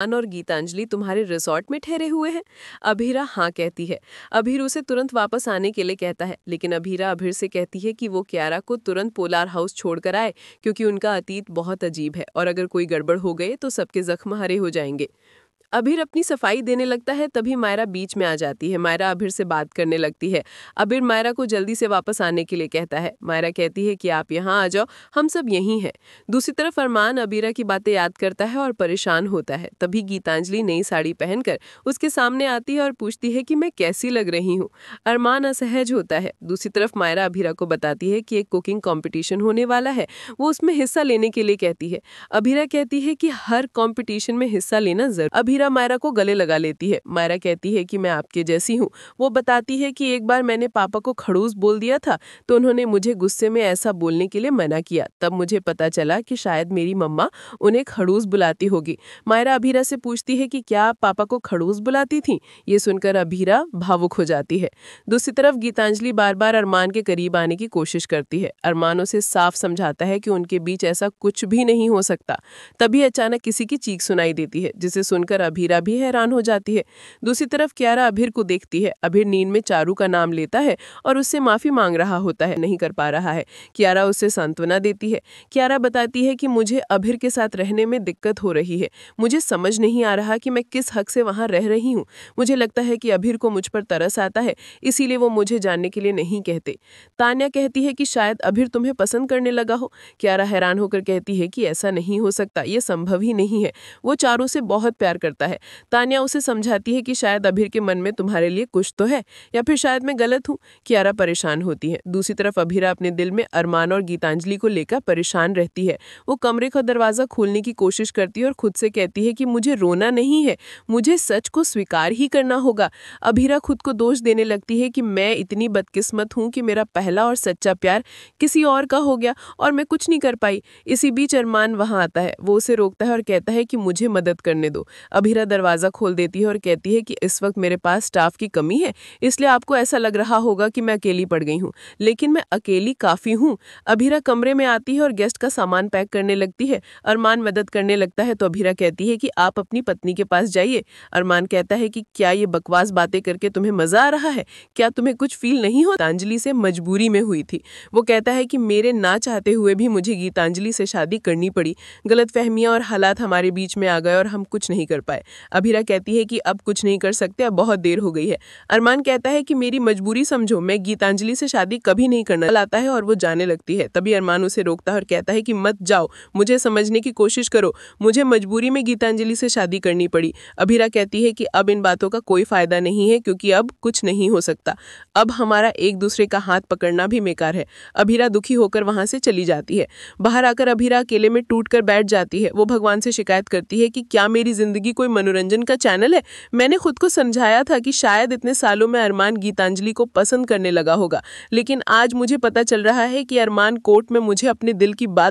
और गीतांजलि तुम्हारे रिसॉर्ट में ठहरे हुए हैं? अभीरा हाँ कहती है। अभीर उसे तुरंत वापस आने के लिए कहता है, लेकिन अभीरा अभीर से कहती है कि वो कियारा को तुरंत पोलार हाउस छोड़कर आए, क्योंकि उनका अतीत बहुत अजीब है और अगर कोई गड़बड़ हो गए तो सबके जख्म हरे हो जाएंगे। अभीर अपनी सफाई देने लगता है, तभी मायरा बीच में आ जाती है। मायरा अभीर से बात करने लगती है। अभीर मायरा को जल्दी से वापस आने के लिए कहता है। मायरा कहती है कि आप यहाँ आ जाओ, हम सब यहीं हैं। दूसरी तरफ अरमान अबीरा की बातें याद करता है और परेशान होता है। तभी गीतांजलि नई साड़ी पहनकर उसके सामने आती है और पूछती है कि मैं कैसी लग रही हूँ। अरमान असहज होता है। दूसरी तरफ मायरा अभीरा को बताती है कि एक कुकिंग कंपटीशन होने वाला है, वो उसमें हिस्सा लेने के लिए कहती है। अभीरा कहती है कि हर कंपटीशन में हिस्सा लेना जरूर। अभीरा मायरा को गले लगा लेती है। मायरा कहती है कि मैं आपके जैसी हूँ। वो बताती है कि एक बार मैंने पापा को खड़ूस बोल दिया था, तो उन्होंने मुझे गुस्से में ऐसा बोलने के लिए मना किया। तब मुझे पता चला कि शायद मेरी मम्मा उन्हें खड़ूस बुलाती होगी। मायरा अभीरा से पूछती है कि क्या आप पापा को खड़ूस बुलाती थी? ये सुनकर अभीरा भावुक हो जाती है। दूसरी तरफ गीतांजलि बार बार अरमान के करीब आने की कोशिश करती है। अरमान उसे साफ समझाता है कि उनके बीच ऐसा कुछ भी नहीं हो सकता। तभी अचानक किसी की चीख सुनाई देती है, जिसे सुनकर अभीरा भी हैरान हो जाती है। दूसरी तरफ कियारा अभीर को देखती है। अभीर नींद में चारू का नाम लेता है और उससे माफी मांग रहा होता है, नहीं कर पा रहा है। कियारा उसे सांत्वना देती है। कियारा बताती है कि मुझे अभीर के साथ रहने में दिक्कत हो रही है। मुझे समझ नहीं आ रहा कि मैं किस हक से वहां रह रही हूँ। मुझे लगता है कि अभीर को मुझ पर तरस आता है, इसीलिए वो मुझे जानने के लिए नहीं कहते। तान्या कहती है कि शायद अभीर तुम्हें पसंद करने लगा हो। कियारा हैरान होकर कहती है कि ऐसा नहीं हो सकता, ये संभव ही नहीं है। वो चारू से बहुत प्यार करता है। तान्या उसे समझाती है कि शायद अभीर के मन में तुम्हारे लिए कुछ तो है, या फिर शायद मैं गलत हूँ। कियारा परेशान होती है। दूसरी तरफ अभीरा अपने दिल में अरमान और गीतांजलि को लेकर परेशान रहती है। वो कमरे का दरवाजा खोलने की कोशिश करती है और खुद से कहती है कि मुझे रोना नहीं है, मुझे सच को स्वीकार ही करना होगा। अभीरा खुद को दोष देने लगती है कि मैं इतनी बदकिस्मत हूँ कि मेरा पहला और सच्चा प्यार किसी और का हो गया और मैं कुछ नहीं कर पाई। इसी बीच अरमान वहां आता है। वो उसे रोकता है और कहता है कि मुझे मदद करने दो। अभीरा दरवाजा खोल देती है और कहती है कि इस वक्त मेरे पास स्टाफ की कमी है, इसलिए आपको ऐसा लग रहा होगा कि मैं अकेली पड़ गई हूँ, लेकिन मैं अकेली काफी हूँ। अभीरा कमरे में आती है और गेस्ट का सामान पैक करने लगती है। अरमान मदद करने लगता है तो अभीरा कहती है कि आप अपनी पत्नी के पास जाइए। अरमान कहता है कि क्या ये बकवास बातें करके तुम्हें मजा आ रहा है? क्या तुम्हें कुछ फील नहीं होता? गीतांजलि से मजबूरी में हुई थी। वो कहता है कि मेरे ना चाहते हुए भी मुझे गीतांजलि से शादी करनी पड़ी। गलतफहमियां और हालात हमारे बीच में आ गए और हम कुछ नहीं कर पाए। अभीरा कहती है कि अब कुछ नहीं कर सकते, अब बहुत देर हो गई है। अरमान कहता है कि मेरी मजबूरी समझो, मैं गीतांजलि से शादी कभी नहीं करना लाता है और वो जाने लगती है। तभी अरमान उसे रोकता है और कहता है कि मत जाओ, मुझे समझने की कोशिश करो, मुझे मजबूरी में गीतांजलि से शादी करनी पड़ी। अभीरा कहती है कि अब इन बातों का कोई फायदा नहीं है, क्योंकि अब कुछ नहीं हो सकता। अब हमारा एक दूसरे का हाथ पकड़ना भी बेकार है। अभीरा दुखी होकर वहां से चली जाती है। बाहर आकर अभीरा अकेले में टूट कर बैठ जाती है। वो भगवान से शिकायत करती है कि क्या मेरी जिंदगी कोई मनोरंजन का चैनल है? मैंने खुद को समझाया था कि शायद इतने सालों में अरमान गीतांजलि को पसंद करने लगा होगा, लेकिन आज मुझे पता चल रहा है कि अरमान कोर्ट में मुझे अपने दिल की बात